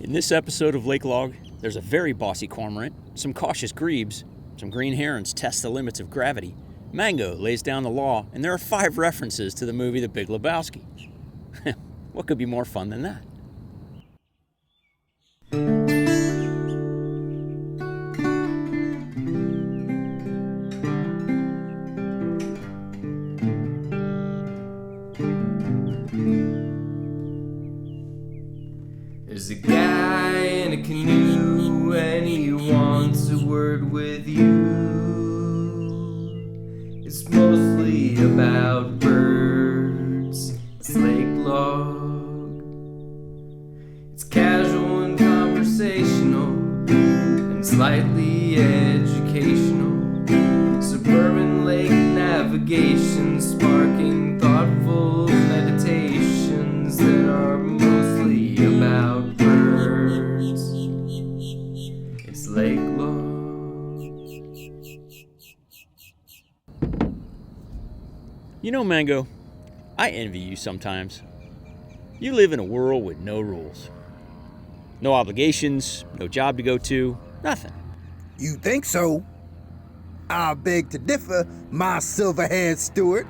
In this episode of Lake Log, there's a very bossy cormorant, some cautious grebes, some green herons test the limits of gravity, Mango lays down the law, and there are 5 references to the movie The Big Lebowski. What could be more fun than that? There's a guy in a canoe and he wants a word with you. It's mostly about birds. It's Lake Log. It's casual and conversational and slightly educational. Suburban lake navigation sparking thoughtful meditations that are mostly about birds. It's Lake Log. You know, Mango, I envy you sometimes. You live in a world with no rules. No obligations, no job to go to, nothing. You think so? I beg to differ, my silver-haired steward.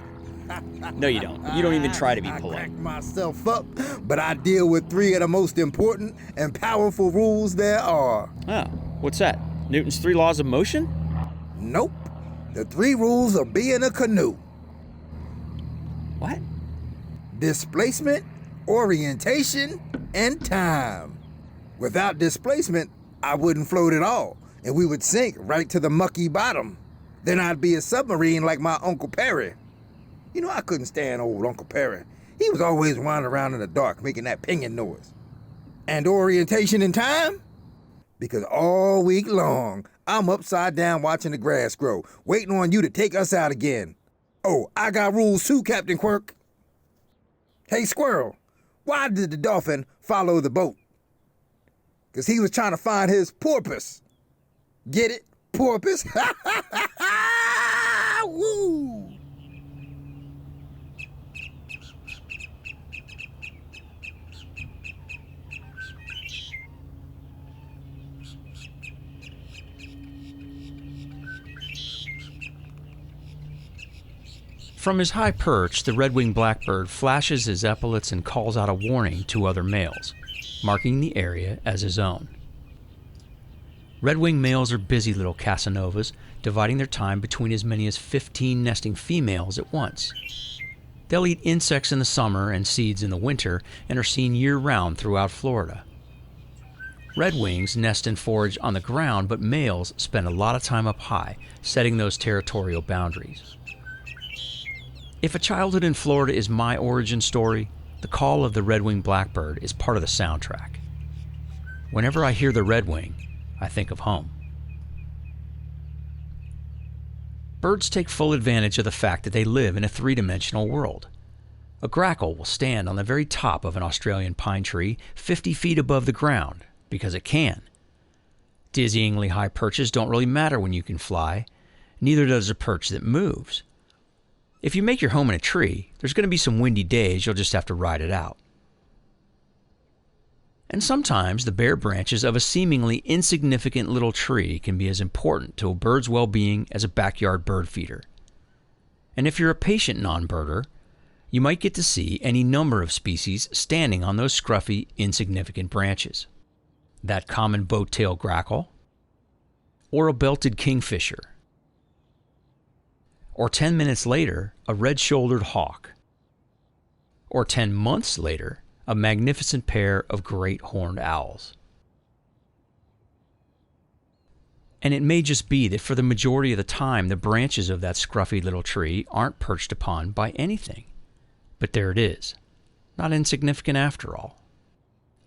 No, you don't. You don't even try to be I polite. crack myself up, but I deal with 3 of the most important and powerful rules there are. Oh, what's that? Newton's 3 laws of motion? Nope. The 3 rules of being a canoe. What? Displacement, orientation, and time. Without displacement, I wouldn't float at all, and we would sink right to the mucky bottom. Then I'd be a submarine like my Uncle Perry. You know, I couldn't stand old Uncle Perry. He was always wandering around in the dark making that pinging noise. And orientation and time? Because all week long, I'm upside down watching the grass grow, waiting on you to take us out again. Oh, I got rules too, Captain Quirk. Hey, Squirrel, why did the dolphin follow the boat? Because he was trying to find his porpoise. Get it? Porpoise? Ha ha ha ha! Woo! From his high perch, the Red-Winged Blackbird flashes his epaulets and calls out a warning to other males, marking the area as his own. Red-winged males are busy little Casanovas, dividing their time between as many as 15 nesting females at once. They'll eat insects in the summer and seeds in the winter and are seen year-round throughout Florida. Redwings nest and forage on the ground, but males spend a lot of time up high, setting those territorial boundaries. If a childhood in Florida is my origin story, the call of the Red-Winged Blackbird is part of the soundtrack. Whenever I hear the redwing, I think of home. Birds take full advantage of the fact that they live in a 3-dimensional world. A grackle will stand on the very top of an Australian pine tree 50 feet above the ground because it can. Dizzyingly high perches don't really matter when you can fly, neither does a perch that moves. If you make your home in a tree, there's going to be some windy days you'll just have to ride it out. And sometimes the bare branches of a seemingly insignificant little tree can be as important to a bird's well-being as a backyard bird feeder. And if you're a patient non-birder, you might get to see any number of species standing on those scruffy, insignificant branches. That common boat-tail grackle, or a belted kingfisher, or 10 minutes later, a red-shouldered hawk, or 10 months later, a magnificent pair of great horned owls. And it may just be that for the majority of the time, the branches of that scruffy little tree aren't perched upon by anything. But there it is, not insignificant after all.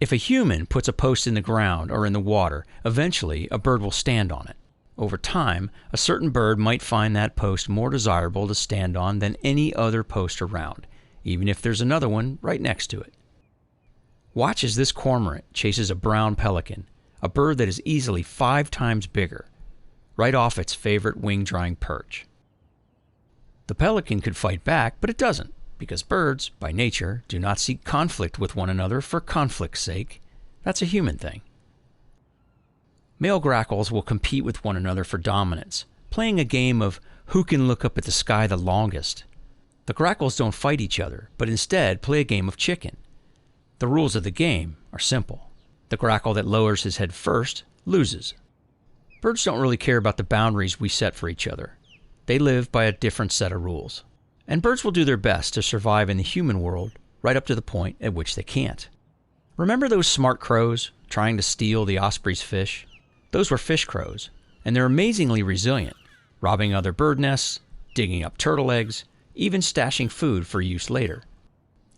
If a human puts a post in the ground or in the water, eventually a bird will stand on it. Over time, a certain bird might find that post more desirable to stand on than any other post around, even if there's another one right next to it. Watch as this cormorant chases a brown pelican, a bird that is easily 5 times bigger, right off its favorite wing-drying perch. The pelican could fight back, but it doesn't, because birds, by nature, do not seek conflict with one another for conflict's sake. That's a human thing. Male grackles will compete with one another for dominance, playing a game of who can look up at the sky the longest. The grackles don't fight each other, but instead play a game of chicken. The rules of the game are simple. The grackle that lowers his head first loses. Birds don't really care about the boundaries we set for each other. They live by a different set of rules. And birds will do their best to survive in the human world right up to the point at which they can't. Remember those smart crows trying to steal the osprey's fish? Those were fish crows, and they're amazingly resilient, robbing other bird nests, digging up turtle eggs, even stashing food for use later.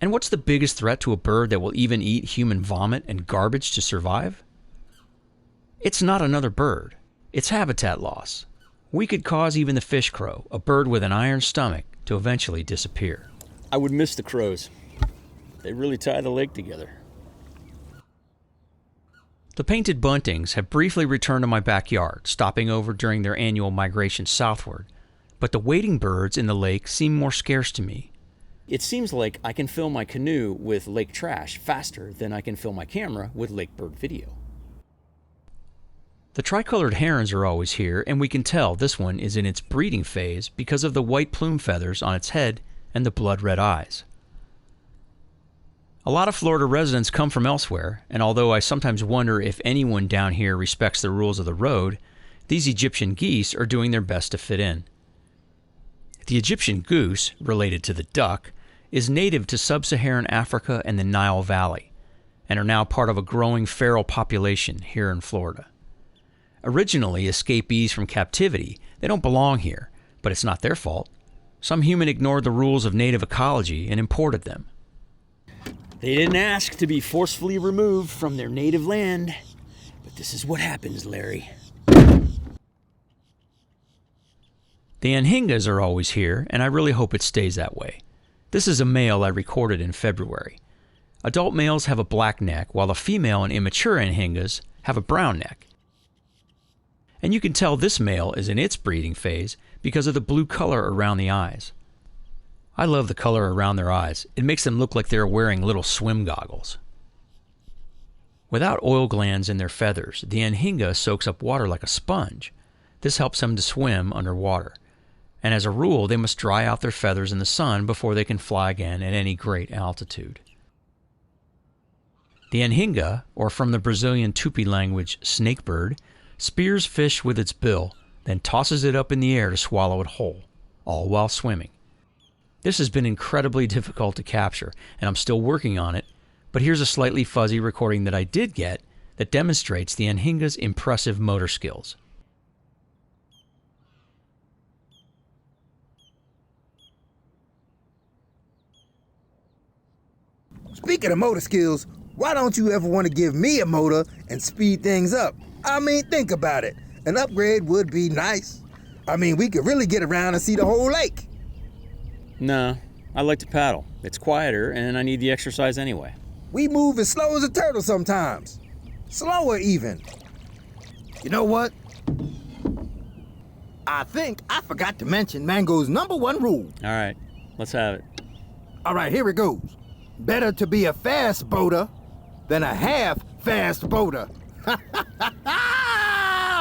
And what's the biggest threat to a bird that will even eat human vomit and garbage to survive? It's not another bird. It's habitat loss. We could cause even the fish crow, a bird with an iron stomach, to eventually disappear. I would miss the crows. They really tie the lake together. The painted buntings have briefly returned to my backyard, stopping over during their annual migration southward, but the wading birds in the lake seem more scarce to me. It seems like I can fill my canoe with lake trash faster than I can fill my camera with lake bird video. The tricolored herons are always here, and we can tell this one is in its breeding phase because of the white plume feathers on its head and the blood-red eyes. A lot of Florida residents come from elsewhere, and although I sometimes wonder if anyone down here respects the rules of the road, these Egyptian geese are doing their best to fit in. The Egyptian goose, related to the duck, is native to sub-Saharan Africa and the Nile Valley, and are now part of a growing feral population here in Florida. Originally escapees from captivity, they don't belong here, but it's not their fault. Some human ignored the rules of native ecology and imported them. They didn't ask to be forcefully removed from their native land, but this is what happens, Larry. The anhingas are always here, and I really hope it stays that way. This is a male I recorded in February. Adult males have a black neck, while the female and immature anhingas have a brown neck. And you can tell this male is in its breeding phase because of the blue color around the eyes. I love the color around their eyes. It makes them look like they're wearing little swim goggles. Without oil glands in their feathers, the anhinga soaks up water like a sponge. This helps them to swim underwater. And as a rule, they must dry out their feathers in the sun before they can fly again at any great altitude. The anhinga, or from the Brazilian Tupi language, snakebird, spears fish with its bill, then tosses it up in the air to swallow it whole, all while swimming. This has been incredibly difficult to capture, and I'm still working on it, but here's a slightly fuzzy recording that I did get that demonstrates the anhinga's impressive motor skills. Speaking of motor skills, why don't you ever want to give me a motor and speed things up? I mean, think about it. An upgrade would be nice. I mean, we could really get around and see the whole lake. No, I like to paddle. It's quieter, and I need the exercise anyway. We move as slow as a turtle sometimes. Slower even. You know what? I think I forgot to mention Mango's #1 rule. All right, let's have it. All right, here it goes. Better to be a fast boater than a half-fast boater.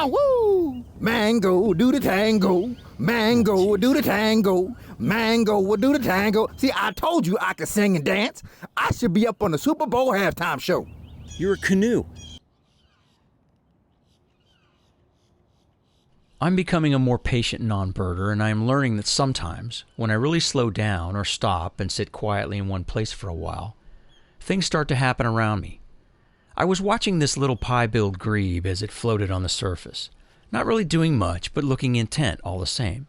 Woo! Mango do the tango. Mango do the tango. Mango will do the tango. See, I told you I could sing and dance. I should be up on the Super Bowl halftime show. You're a canoe. I'm becoming a more patient non-birder, and I am learning that sometimes, when I really slow down or stop and sit quietly in one place for a while, things start to happen around me. I was watching this little pie-billed grebe as it floated on the surface, not really doing much, but looking intent all the same.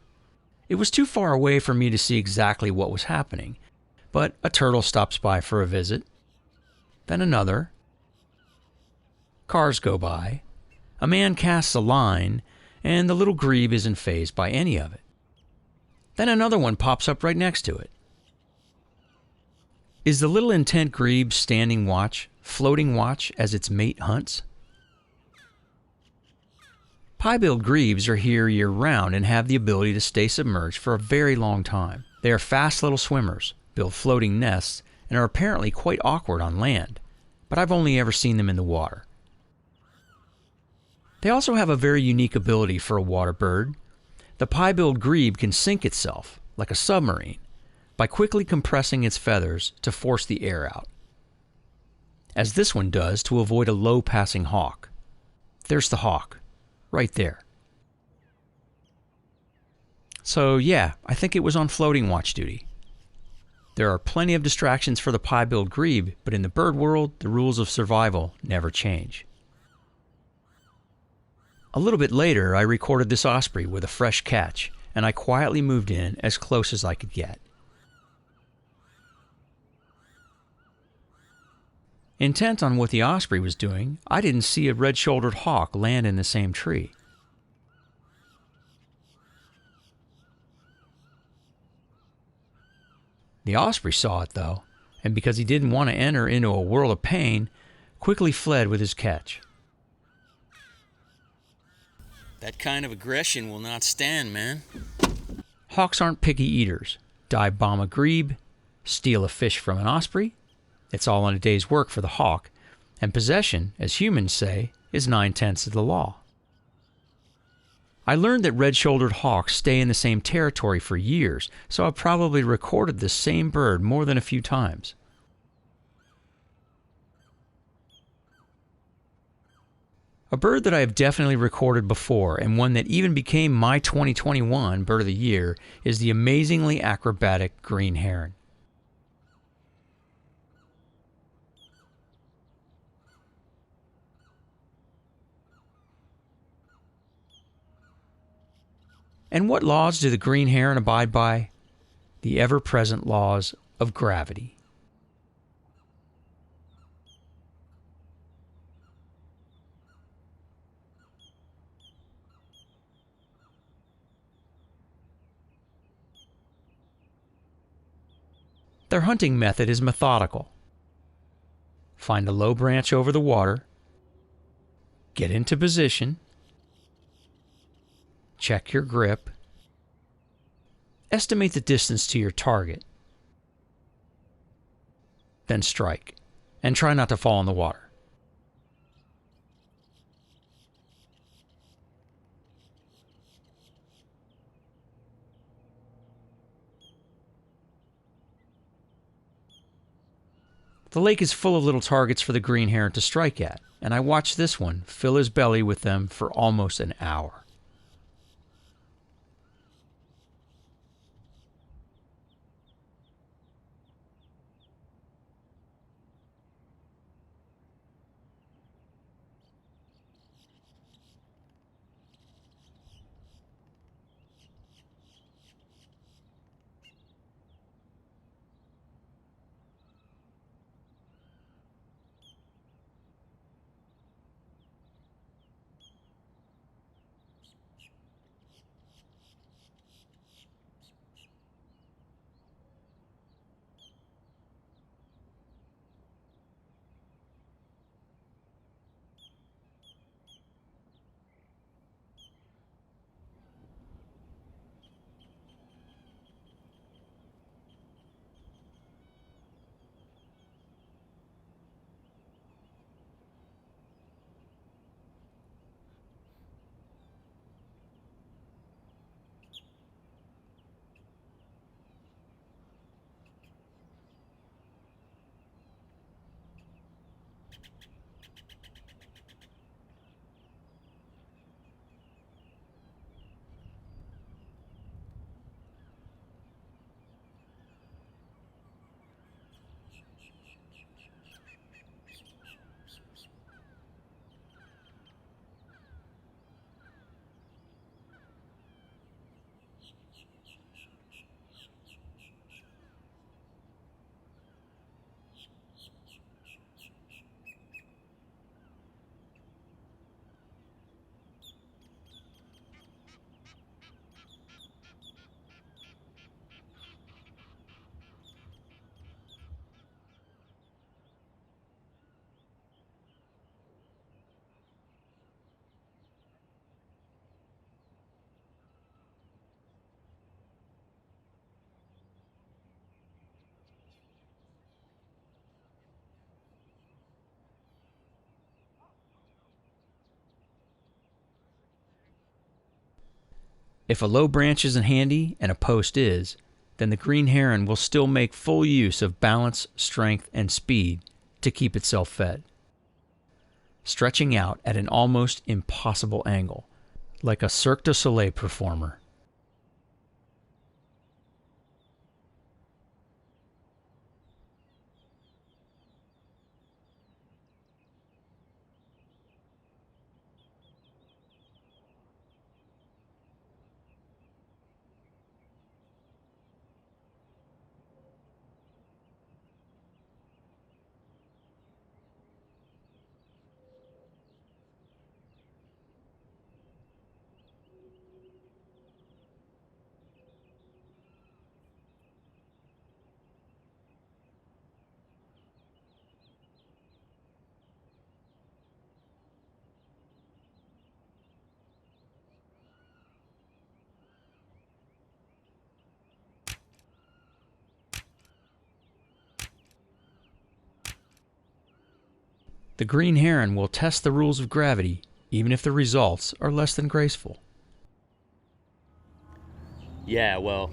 It was too far away for me to see exactly what was happening, but a turtle stops by for a visit, then another. Cars go by. A man casts a line, and the little grebe isn't fazed by any of it. Then another one pops up right next to it. Is the little intent grebe standing watch, floating watch as its mate hunts? Pie-billed grebes are here year-round and have the ability to stay submerged for a very long time. They are fast little swimmers, build floating nests, and are apparently quite awkward on land. But but I've only ever seen them in the water. They also have a very unique ability for a water bird. The pie-billed grebe can sink itself, like a submarine, by quickly compressing its feathers to force the air out, as this one does to avoid a low-passing hawk. There's the hawk, right there. So yeah, I think it was on floating watch duty. There are plenty of distractions for the pie-billed grebe, but in the bird world, the rules of survival never change. A little bit later, I recorded this osprey with a fresh catch, and I quietly moved in as close as I could get. Intent on what the osprey was doing, I didn't see a red-shouldered hawk land in the same tree. The osprey saw it, though, and because he didn't want to enter into a world of pain, quickly fled with his catch. That kind of aggression will not stand, man. Hawks aren't picky eaters. Dive bomb a grebe, steal a fish from an osprey. It's all in a day's work for the hawk, and possession, as humans say, is 9/10 of the law. I learned that red-shouldered hawks stay in the same territory for years, so I've probably recorded this same bird more than a few times. A bird that I have definitely recorded before, and one that even became my 2021 Bird of the Year, is the amazingly acrobatic green heron. And what laws do the green heron abide by? The ever-present laws of gravity. Their hunting method is methodical. Find a low branch over the water, get into position, check your grip, estimate the distance to your target, then strike, and try not to fall in the water. The lake is full of little targets for the green heron to strike at, and I watched this one fill his belly with them for almost an hour. If a low branch isn't handy and a post is, then the green heron will still make full use of balance, strength, and speed to keep itself fed, stretching out at an almost impossible angle, like a Cirque du Soleil performer. The green heron will test the rules of gravity even if the results are less than graceful. Yeah, well,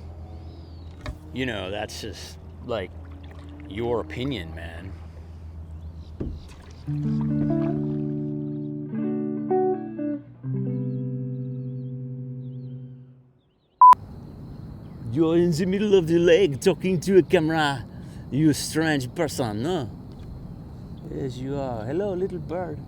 that's just, like, your opinion, man. You're in the middle of the lake talking to a camera. You strange person, no? Yes, you are. Hello, little bird.